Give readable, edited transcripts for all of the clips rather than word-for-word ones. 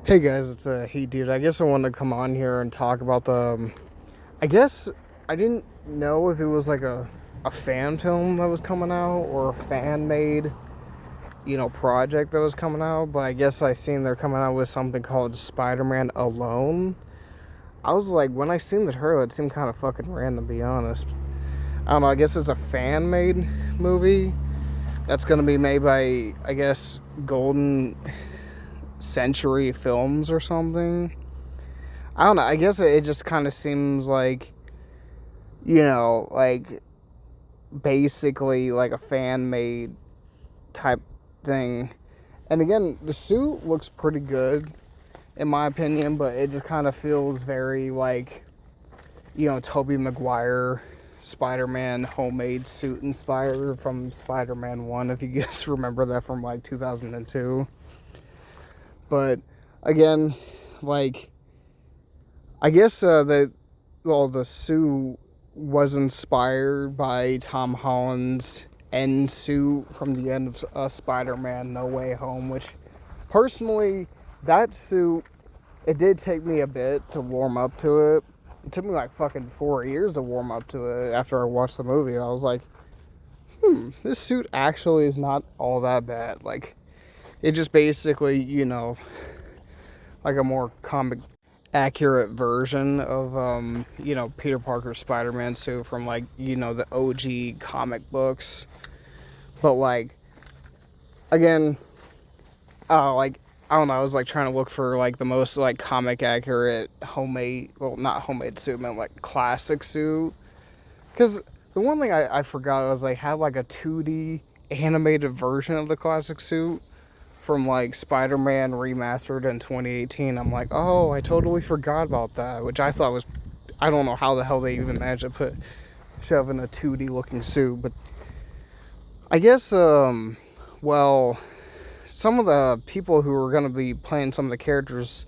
Hey guys, it's Hey Dude. I guess I wanted to come on here and talk about I guess I didn't know if it was like a fan film that was coming out or a fan made, project that was coming out, but I guess I seen they're coming out with something called Spider Man Alone. I was like, when I seen the trailer, it seemed kind of fucking random, to be honest. I don't know, I guess it's a fan made movie that's gonna be made by, I guess, Golden Century Films or something. I don't know. I guess it just kind of seems like, like basically like a fan made type thing. And again, the suit looks pretty good in my opinion, but it just kind of feels very like, Tobey Maguire Spider-Man homemade suit inspired from Spider-Man 1, if you guys remember that from like 2002. But again, like I guess the suit was inspired by Tom Holland's end suit from the end of Spider-Man No Way Home, which personally, that suit, it did take me a bit to warm up to it. It took me like fucking 4 years to warm up to it after I watched the movie. I was like, this suit actually is not all that bad. Like, it just basically, like a more comic accurate version of Peter Parker's Spider-Man suit from like the OG comic books. But like again, like I don't know, I was like trying to look for like the most like comic accurate homemade, well, not homemade suit, but like classic suit. Because the one thing I forgot was they had like a 2D animated version of the classic suit from like Spider-Man Remastered in 2018. I'm like, oh, I totally forgot about that, which I thought was, I don't know how the hell they even managed to shove in a 2D looking suit, but I guess, well, some of the people who are going to be playing some of the characters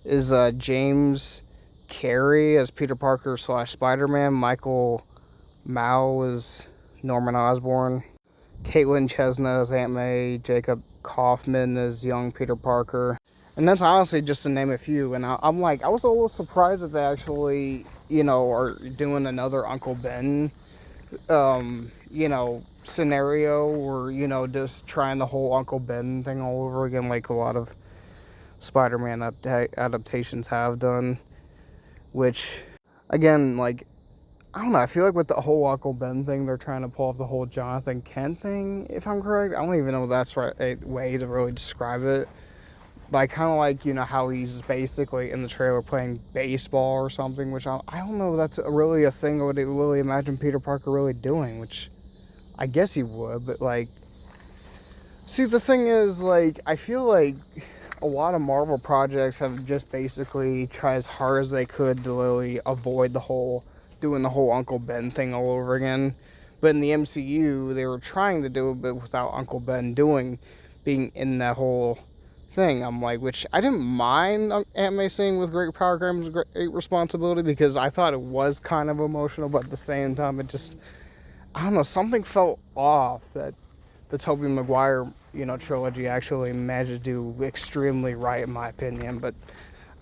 is James Carey as Peter Parker slash Spider-Man, Michael Mao as Norman Osborn, Caitlin Chesna as Aunt May, Jacob Kaufman as young Peter Parker. And that's honestly just to name a few. And I'm like, I was a little surprised that they actually, are doing another Uncle Ben, scenario or, just trying the whole Uncle Ben thing all over again, like a lot of Spider-Man adaptations have done. Which, again, like, I don't know, I feel like with the whole Uncle Ben thing, they're trying to pull off the whole Jonathan Kent thing, if I'm correct. I don't even know if that's right a way to really describe it. But I kind of like, how he's basically in the trailer playing baseball or something, which I don't know if that's really a thing I would really imagine Peter Parker really doing, which I guess he would, but like, see, the thing is, like, I feel like a lot of Marvel projects have just basically tried as hard as they could to literally avoid doing the whole Uncle Ben thing all over again. But in the MCU, they were trying to do it, but without Uncle Ben being in that whole thing. I'm like, which I didn't mind Aunt May saying with great power comes great responsibility, because I thought it was kind of emotional, but at the same time, it just, I don't know, something felt off that the Tobey Maguire, trilogy actually managed to do extremely right, in my opinion. But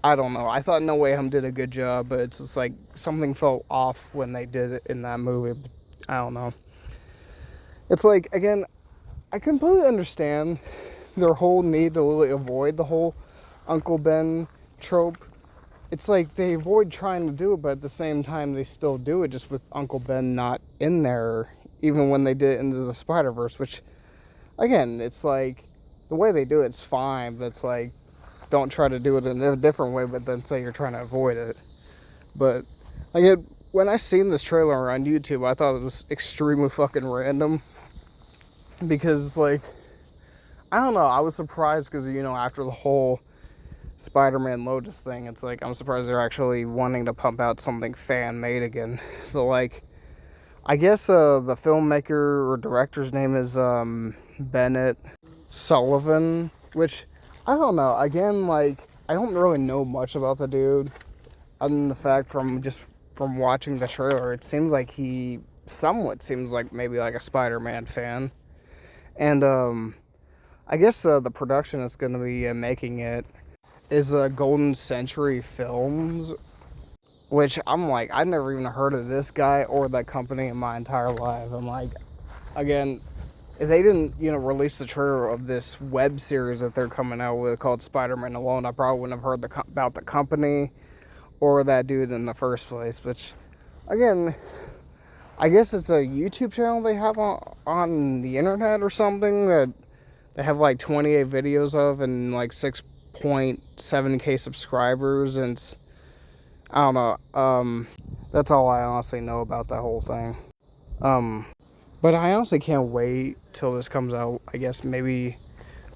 I don't know. I thought No Way Home did a good job, but it's just like something felt off when they did it in that movie. I don't know. It's like, again, I completely understand their whole need to really avoid the whole Uncle Ben trope. It's like they avoid trying to do it, but at the same time they still do it, just with Uncle Ben not in there, even when they did it into the Spider-Verse, which, again, it's like, the way they do it's fine, but it's like, don't try to do it in a different way, but then say you're trying to avoid it. But, like, when I seen this trailer on YouTube, I thought it was extremely fucking random, because, like, I don't know, I was surprised, because, after the whole Spider-Man Lotus thing, it's like, I'm surprised they're actually wanting to pump out something fan-made again. But, like, I guess the filmmaker or director's name is Bennett Sullivan, which, I don't know, again, like, I don't really know much about the dude, other than the fact from watching the trailer, it seems like he somewhat seems like maybe like a Spider-Man fan. And I guess the production that's going to be making it is Golden Century Films, which I'm like, I've never even heard of this guy or that company in my entire life. I'm like, again, if they didn't, release the trailer of this web series that they're coming out with called Spider-Man Alone, I probably wouldn't have heard about the company or that dude in the first place. Which, again, I guess it's a YouTube channel they have on the internet or something that they have like 28 videos of and like 6.7K subscribers, and I don't know. That's all I honestly know about that whole thing. But I honestly can't wait till this comes out. I guess maybe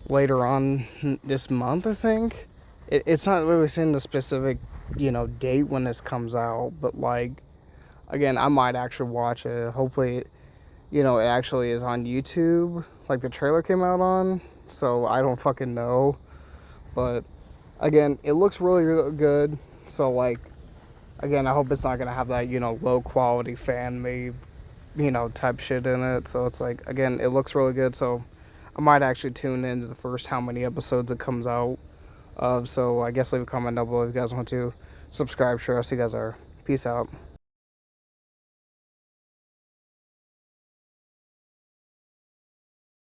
later on this month, I think. It's not really saying the specific, date when this comes out, but like, again, I might actually watch it. Hopefully, it actually is on YouTube, like the trailer came out on. So I don't fucking know. But again, it looks really, really good. So like, again, I hope it's not gonna have that, low quality fan made, type shit in it. So it's like, again, it looks really good. So I might actually tune into the first how many episodes it comes out of. So I guess leave a comment down below if you guys want to. Subscribe, sure. I'll see you guys there. Peace out.